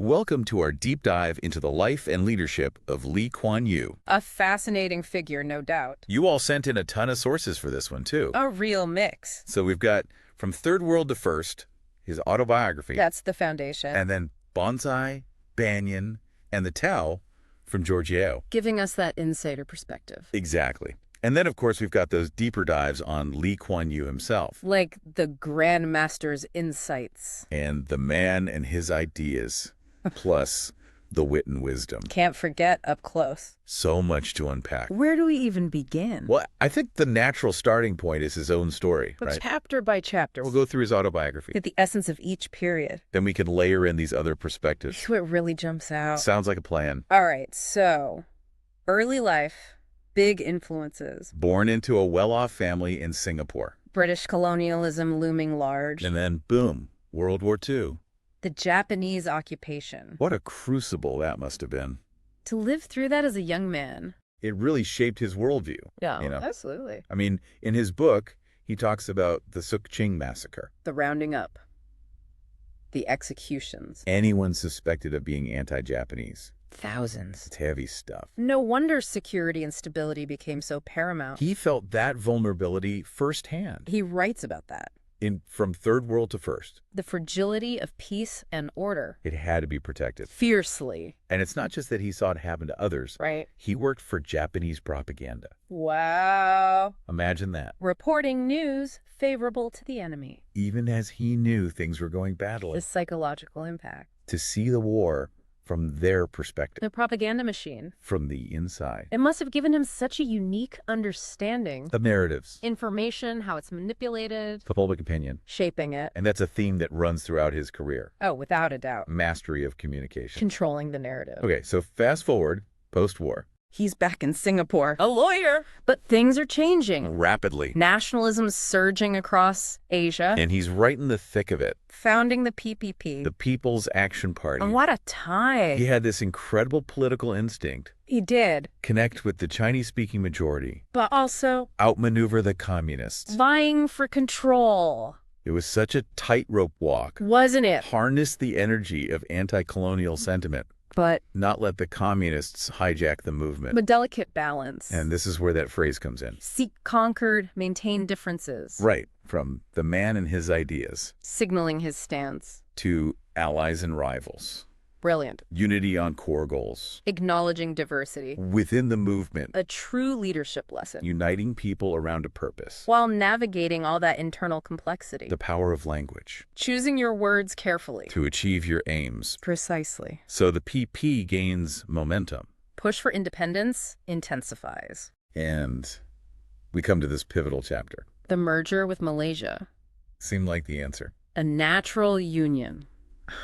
Welcome to our deep dive into the life and leadership of Kuan Yew. A fascinating figure, no doubt. You all sent in a ton of sources for this one, too. A real mix. So we've got From Third World to First, his autobiography. That's the foundation. And then Bonsai, Banyan, and the Tao from Yew. Giving us that insider perspective. Exactly. And then, of course, we've got those deeper dives on Kuan Yew himself. Like the Grand Master's insights. And the man and his ideas, plus the wit and wisdom. Can't forget up close. So much to unpack. Where do we even begin? Well, I think the natural starting point is his own story, But right? chapter by chapter. We'll go through his autobiography. Get the essence of each period. Then we can layer in these other perspectives. So it really jumps out. Sounds like a plan. All right, so early life, big influences. Born into a well-off family in Singapore. British colonialism looming large. And then, boom, World War II. The Japanese occupation. What a crucible that must have been. To live through that as a young man. It really shaped his worldview. Yeah, you know? absolutely. I mean, in his book, he talks about the Sukching massacre. The rounding up. The executions. Anyone suspected of being anti-Japanese. Thousands. It's heavy stuff. No wonder security and stability became so paramount. He felt that vulnerability firsthand. He writes about that. From Third World to First. The fragility of peace and order. It had to be protected. Fiercely. And it's not just that he saw it happen to others. Right. He worked for Japanese propaganda. Wow. Imagine that. Reporting news favorable to the enemy. Even as he knew things were going badly. The psychological impact. To see the war from their perspective. The propaganda machine. From the inside. It must have given him such a unique understanding. The narratives. Information, how it's manipulated. The public opinion. Shaping it. And that's a theme that runs throughout his career. Oh, without a doubt. Mastery of communication. Controlling the narrative. Okay, so fast forward, post-war. He's back in Singapore. A lawyer. But things are changing. Rapidly. Nationalism's surging across Asia. And he's right in the thick of it. Founding the PPP. The People's Action Party. And what a time. He had this incredible political instinct. He did. Connect with the Chinese-speaking majority. But also outmaneuver the communists. Vying for control. It was such a tightrope walk. Wasn't it? Harness the energy of anti-colonial sentiment. But not let the communists hijack the movement. A delicate balance. And this is where that phrase comes in. Seek conquered, maintain differences. Right. From the man and his ideas. Signaling his stance. To allies and rivals. Brilliant. Unity on core goals. Acknowledging diversity. Within the movement. A true leadership lesson. Uniting people around a purpose. While navigating all that internal complexity. The power of language. Choosing your words carefully. To achieve your aims. Precisely. So the PP gains momentum. Push for independence intensifies. And we come to this pivotal chapter. The merger with Malaysia. Seemed like the answer. A natural union.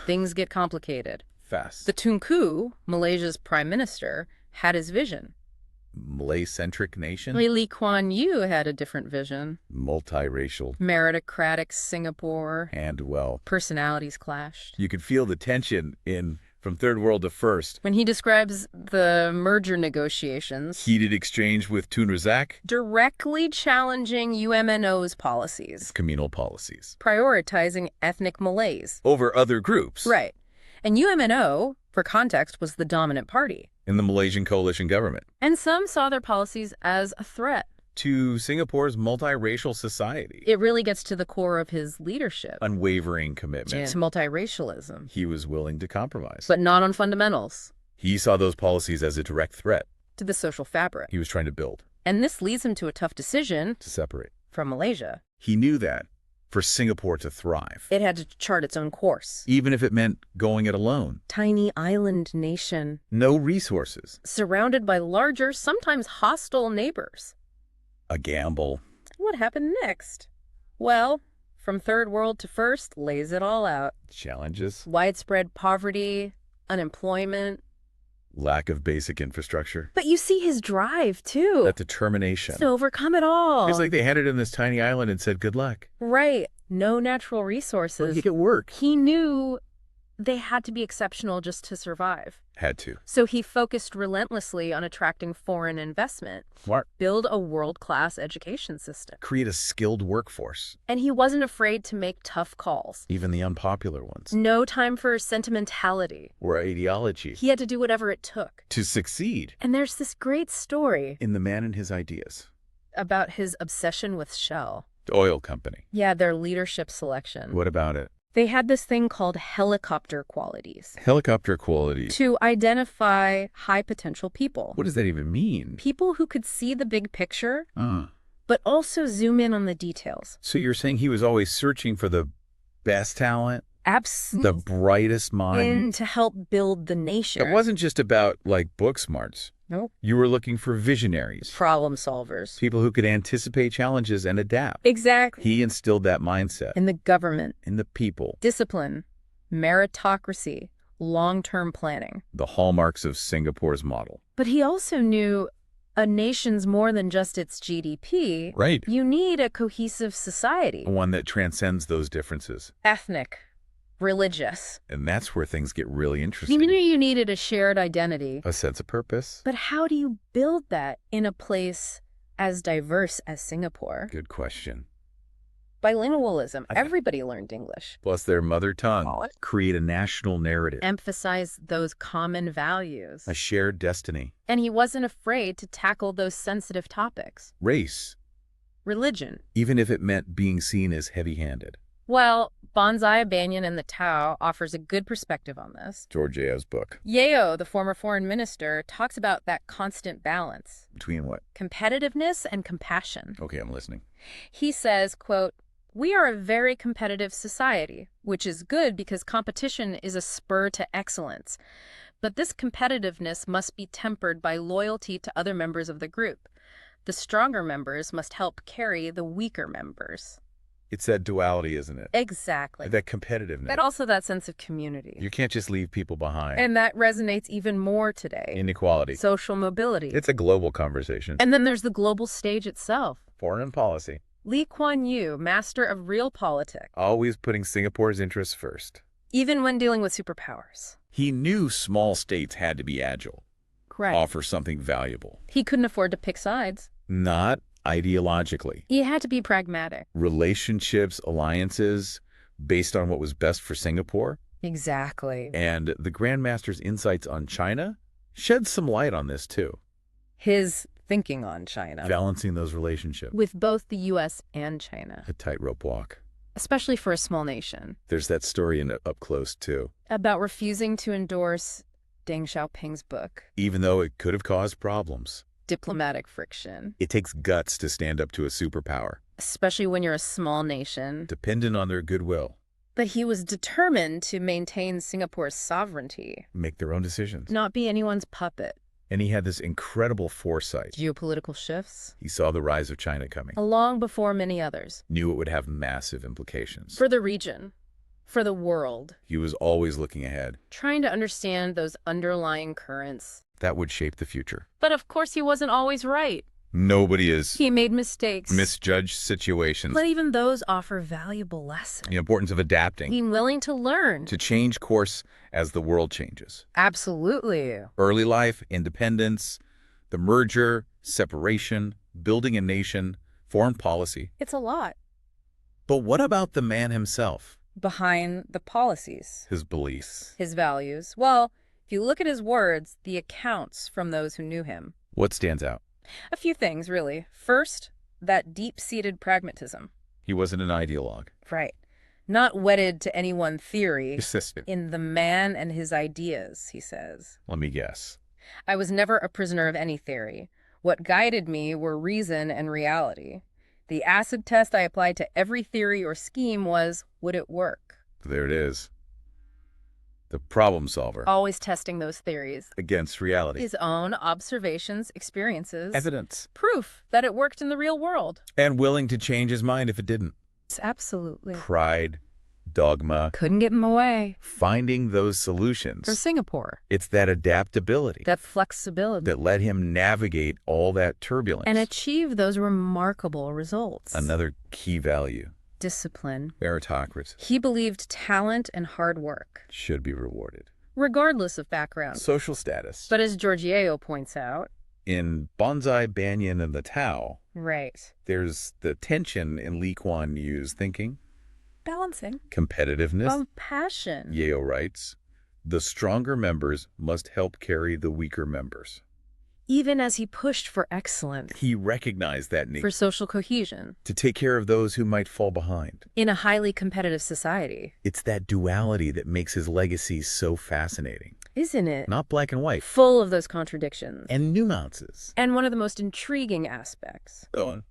Things get complicated. Fast. The Tunku, Malaysia's prime minister, had his vision. Malay-centric nation? Kuan Yew had a different vision. Multiracial. Meritocratic Singapore. And, well, personalities clashed. You could feel the tension in From Third World to First. When he describes the merger negotiations. Heated exchange with Tun Razak. Directly challenging UMNO's policies. Communal policies. Prioritizing ethnic Malays. Over other groups. Right. And UMNO, for context, was the dominant party. In the Malaysian coalition government. And some saw their policies as a threat. To Singapore's multiracial society. It really gets to the core of his leadership. Unwavering commitment. To multiracialism. He was willing to compromise. But not on fundamentals. He saw those policies as a direct threat. To the social fabric. He was trying to build. And this leads him to a tough decision. To separate. From Malaysia. He knew that. For Singapore to thrive. It had to chart its own course. Even if it meant going it alone. Tiny island nation. No resources. Surrounded by larger, sometimes hostile neighbors. A gamble. What happened next? Well, From Third World to First lays it all out. Challenges. Widespread poverty, unemployment. Lack of basic infrastructure. But you see his drive, too. That determination. To overcome it all. It's like they handed him this tiny island and said, good luck. Right. No natural resources. Make it work. He knew they had to be exceptional just to survive. Had to. So he focused relentlessly on attracting foreign investment, Smart. build a world-class education system. Create a skilled workforce. And he wasn't afraid to make tough calls. Even the unpopular ones. No time for sentimentality. Or ideology. He had to do whatever it took. To succeed. And there's this great story In The Man and His Ideas. about his obsession with Shell. The oil company. Yeah, their leadership selection. What about it? They had this thing called helicopter qualities Helicopter qualities. to identify high potential people. What does that even mean? People who could see the big picture, but also zoom in on the details. So you're saying he was always searching for the best talent? Absolutely. The brightest mind? And to help build the nation. It wasn't just about, like, book smarts. Nope. You were looking for visionaries. Problem solvers. People who could anticipate challenges and adapt. Exactly. He instilled that mindset In the government. in the people. Discipline, meritocracy, long-term planning. The hallmarks of Singapore's model. But he also knew a nation's more than just its GDP. Right. You need a cohesive society. One that transcends those differences. Ethnic, religious. And that's where things get really You interesting. knew you needed a shared identity. A sense of purpose. But how do you build that in a place as diverse as Singapore? Good question. Bilingualism. Okay. Everybody learned English. Plus their mother tongue. Create a national narrative. Emphasize those common values. A shared destiny. And he wasn't afraid to tackle those sensitive topics. Race. Religion. Even if it meant being seen as heavy-handed. Well, Bonsai Banyan and the Tao offers a good perspective on this. George Yeo's book. Yeo, the former foreign minister, talks about that constant balance. Between what? Competitiveness and compassion. Okay, I'm listening. He says, quote, "We are a very competitive society, which is good because competition is a spur to excellence. But this competitiveness must be tempered by loyalty to other members of the group. The stronger members must help carry the weaker members." It's that duality, isn't it? Exactly. That competitiveness. But also that sense of community. You can't just leave people behind. And that resonates even more today. Inequality. Social mobility. It's a global conversation. And then there's the global stage itself. Foreign policy. Kuan Yew, master of realpolitik, Always putting Singapore's interests first. even when dealing with superpowers. He knew small states had to be agile. Correct. Offer something valuable. He couldn't afford to pick sides. Not ideologically. He had to be pragmatic. Relationships, alliances, based on what was best for Singapore. Exactly. And the Grand Master's insights on China shed some light on this too. His thinking on China. Balancing those relationships. With both the U.S. and China. A tightrope walk. Especially for a small nation. There's that story in Up Close too. About refusing to endorse Deng Xiaoping's book. Even though it could have caused problems. Diplomatic friction. It takes guts to stand up to a superpower. Especially when you're a small nation. Dependent on their goodwill. But he was determined to maintain Singapore's sovereignty. Make their own decisions. Not be anyone's puppet. And he had this incredible foresight. Geopolitical shifts. He saw the rise of China coming. Long before many others. Knew it would have massive implications. For the region. For the world. He was always looking ahead. Trying to understand those underlying currents. That would shape the future. But of course he wasn't always right. Nobody is. He made mistakes. Misjudged situations. But even those offer valuable lessons. The importance of adapting. Being willing to learn. To change course as the world changes. Absolutely. Early life, independence, the merger, separation, building a nation, foreign policy. It's a lot. But what about the man himself? Behind the policies. His beliefs. His values. Well, if you look at his words, the accounts from those who knew him. What stands out? A few things, really. First, that deep-seated pragmatism. He wasn't an ideologue. Right. Not wedded to any one theory. Persistent. In the man and his ideas, he says. Let me guess. I was never a prisoner of any theory. What guided me were reason and reality. The acid test I applied to every theory or scheme was, would it work? There it is. The problem solver. Always testing those theories. Against reality. His own observations, experiences. Evidence. Proof that it worked in the real world. And willing to change his mind if it didn't. Absolutely. Pride, dogma. Couldn't get in the way. Finding those solutions. For Singapore. It's that adaptability. That flexibility. That let him navigate all that turbulence. And achieve those remarkable results. Another key value. discipline. Meritocracy He believed talent and hard work, should be rewarded. regardless of background. Social status. But as Yew points out, In Bonsai, Banyan, and the Tao, right, there's the tension in Lee Kuan Yew's thinking. balancing Competitiveness, of passion. Yeo writes, the stronger members must help carry the weaker members. Even as he pushed for excellence, He recognized that need for social cohesion, to take care of those who might fall behind. in a highly competitive society. It's that duality that makes his legacy so fascinating. Isn't it? Not black and white. Full of those contradictions. And nuances. And one of the most intriguing aspects, Go on.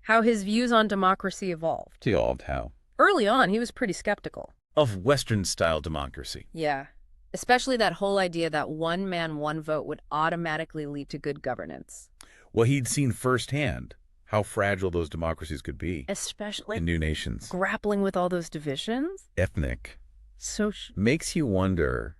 how his views on democracy evolved. Evolved how? Early on, he was pretty skeptical. Of Western-style democracy. Yeah. Especially that whole idea that one man, one vote would automatically lead to good governance. Well, he'd seen firsthand how fragile those democracies could be Especially in new nations. grappling with all those divisions. Ethnic. Social. Makes you wonder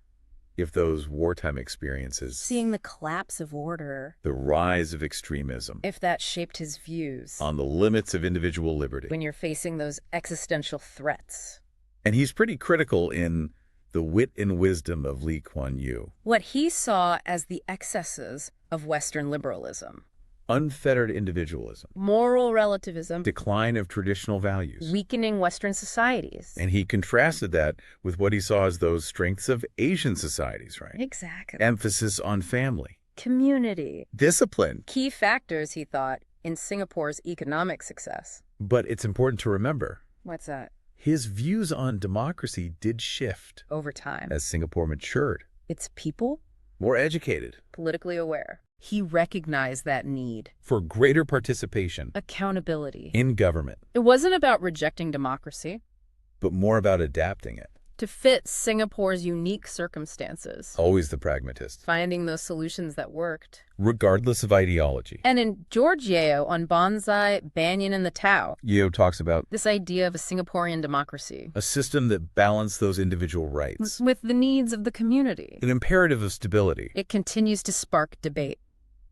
if those wartime experiences, Seeing the collapse of order, the rise of extremism, if that shaped his views on the limits of individual liberty. when you're facing those existential threats. And he's pretty critical in The Wit and Wisdom of Lee Kuan Yew. What he saw as the excesses of Western liberalism. Unfettered individualism. Moral relativism. Decline of traditional values. Weakening Western societies. And he contrasted that with what he saw as those strengths of Asian societies, right? Exactly. Emphasis on family. Community. Discipline. Key factors, he thought, in Singapore's economic success. But it's important to remember, What's that? his views on democracy did shift Over time. as Singapore matured. Its people, More educated. politically aware. He recognized that need. For greater participation Accountability. in government. It wasn't about rejecting democracy. But more about adapting it. To fit Singapore's unique circumstances. Always the pragmatist. Finding those solutions that worked. Regardless of ideology. And in Yew on Bonsai, Banyan, and the Tao, Yeo talks about this idea of a Singaporean democracy a system that balanced those individual rights. with the needs of the community. An imperative of stability. It continues to spark debate.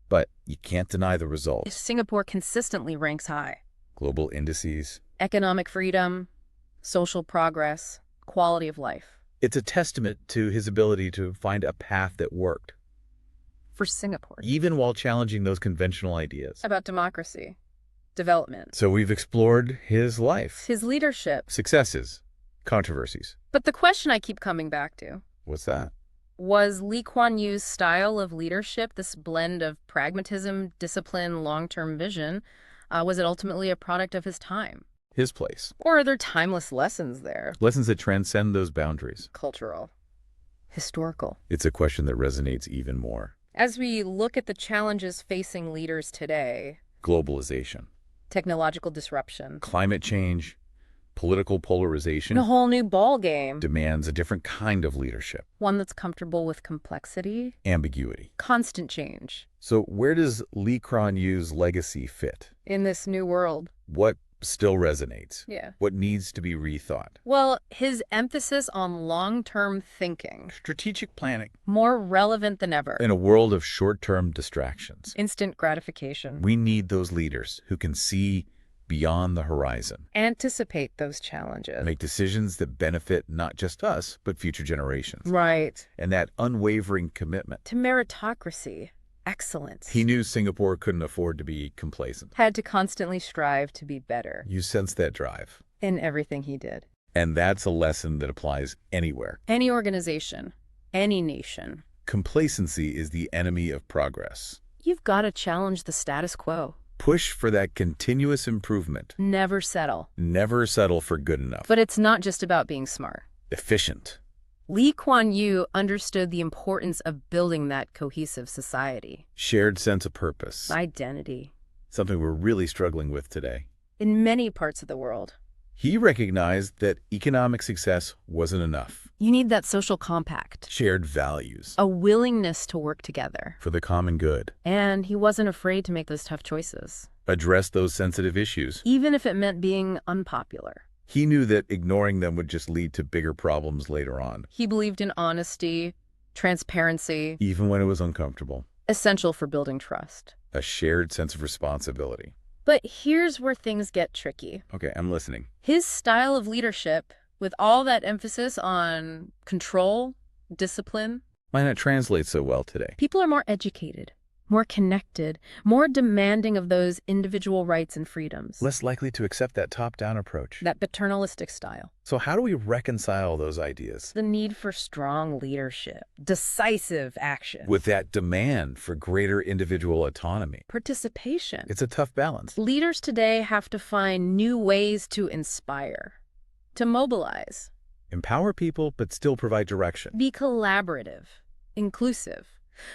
But you can't deny the results. Singapore consistently ranks high. Global indices. Economic freedom, social progress, quality of life. It's a testament to his ability to find a path that worked, For Singapore. even while challenging those conventional ideas. About democracy, development, So we've explored his life, his leadership. successes, controversies. But the question I keep coming back to, What's that? was Lee Kuan Yew's style of leadership, this blend of pragmatism, discipline, long-term vision, was it ultimately a product of his time? His place. Or are there timeless lessons there? Lessons that transcend those boundaries. Cultural, historical. It's a question that resonates even more. As we look at the challenges facing leaders today, Globalization, technological disruption, climate change, political polarization a whole new ball game, demands a different kind of leadership. one that's comfortable with complexity, Ambiguity. constant change So where does Lee Kuan Yew's legacy fit? in this new world. What still resonates? Yeah. What needs to be rethought? Well, his emphasis on long-term thinking, Strategic planning. more relevant than ever. In a world of short-term distractions, Instant gratification. we need those leaders who can see beyond the horizon, Anticipate those challenges. make decisions that benefit not just us, but future generations. Right. And that unwavering commitment. To meritocracy, excellence. He knew Singapore couldn't afford to be complacent. Had to constantly strive to be better You sense that drive. in everything he did. And that's a lesson that applies anywhere. Any organization, any nation. Complacency is the enemy of progress. You've got to challenge the status quo. Push for that continuous improvement. Never settle. Never settle for good enough. But it's not just about being smart. Efficient. Lee Kuan Yew understood the importance of building that cohesive society. Shared sense of purpose. Identity. Something we're really struggling with today. In many parts of the world. He recognized that economic success wasn't enough. You need that social compact. Shared values. A willingness to work together. For the common good. And he wasn't afraid to make those tough choices. Address those sensitive issues. Even if it meant being unpopular. He knew that ignoring them would just lead to bigger problems later on. He believed in honesty, transparency, Even when it was uncomfortable. essential for building trust. A shared sense of responsibility. But here's where things get tricky. Okay, I'm listening. His style of leadership, with all that emphasis on control, discipline, Might not translate so well today. people are more educated, more connected, more demanding of those individual rights and freedoms. Less likely to accept that top-down approach. That paternalistic style. So how do we reconcile those ideas The need for strong leadership, decisive action, with that demand for greater individual autonomy? participation. It's a tough balance. Leaders today have to find new ways to inspire, to mobilize, Empower people, but still provide direction. be collaborative, inclusive,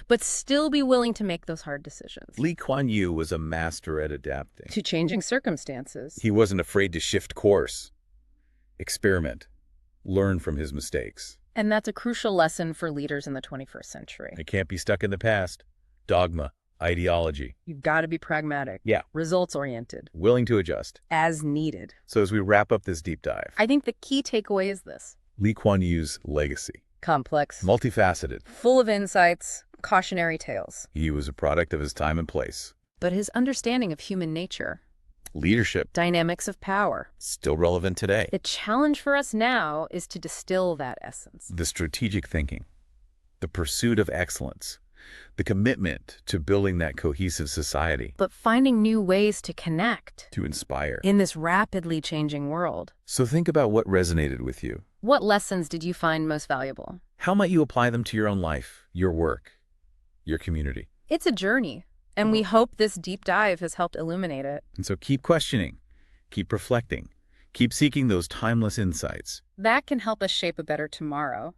but still be willing to make those hard decisions. Kuan Yew was a master at adapting. To changing circumstances. He wasn't afraid to shift course, experiment, learn from his mistakes. And that's a crucial lesson for leaders in the 21st century. They can't be stuck in the past. Dogma, ideology. You've got to be pragmatic. Yeah. Results-oriented. Willing to adjust. As needed. So as we wrap up this deep dive, I think the key takeaway is this. Kuan Yew's legacy. Complex. Multifaceted. Full of insights, cautionary tales. He was a product of his time and place. But his understanding of human nature, Leadership, dynamics of power. still relevant today. The challenge for us now is to distill that essence. The strategic thinking, the pursuit of excellence, the commitment to building that cohesive society, But finding new ways to connect to inspire. in this rapidly changing world. So think about what resonated with you. What lessons did you find most valuable? How might you apply them to your own life, your work, your community? It's a journey, and we hope this deep dive has helped illuminate it. And so keep questioning, keep reflecting, keep seeking those timeless insights. That can help us shape a better tomorrow.